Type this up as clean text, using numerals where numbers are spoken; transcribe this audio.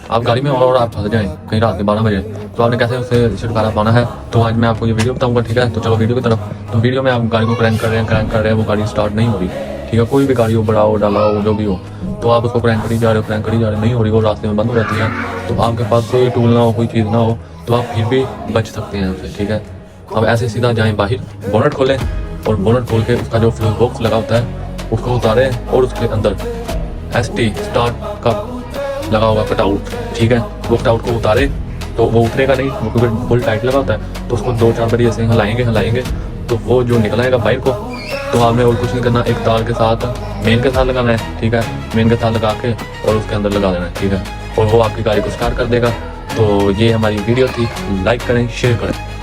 आप गाड़ी में और आप फंस जाएं कहीं रात के 12 बजे, तो आपने कैसे उससे छुटकारा पाना है। तो आज मैं आपको ये वीडियो बताऊंगा, ठीक है। तो चलो वीडियो की तरफ। तो वीडियो में आप गाड़ी को क्रैंक कर रहे हैं, वो गाड़ी स्टार्ट नहीं हो रही, ठीक है। कोई भी गाड़ी हो, बड़ा हो, डाला हो, जो भी हो, तो आप उसको क्रैंक करी जा रहे हो, नहीं हो रही, वो रास्ते में बंद हो जाती है। तो आपके पास कोई टूल ना हो, कोई चीज़ ना हो, तो आप फिर भी बच सकते हैं उससे, ठीक है। अब ऐसे सीधा जाएं बाहर, बोनट खोलें और बोनट खोल के उसका जो फ्यूज बॉक्स लगा होता है उसको उतारें और उसके अंदर ST स्टार्ट का लगा होगा कटआउट, ठीक है। वो कटआउट को उतारे तो वो उतरेगा नहीं, वो क्योंकि फुल टाइट लगा होता है। तो उसको 2-4 बार ऐसे हिलाएंगे तो वो जो निकल आएगा बाइक को। तो आपने और कुछ नहीं करना, एक तार के साथ मेन के साथ लगाना है, ठीक है। मेन के साथ लगा के और उसके अंदर लगा देना है, ठीक है। और वो आपकी गाड़ी को स्टार्ट कर देगा। तो ये हमारी वीडियो थी, लाइक करें, शेयर करें।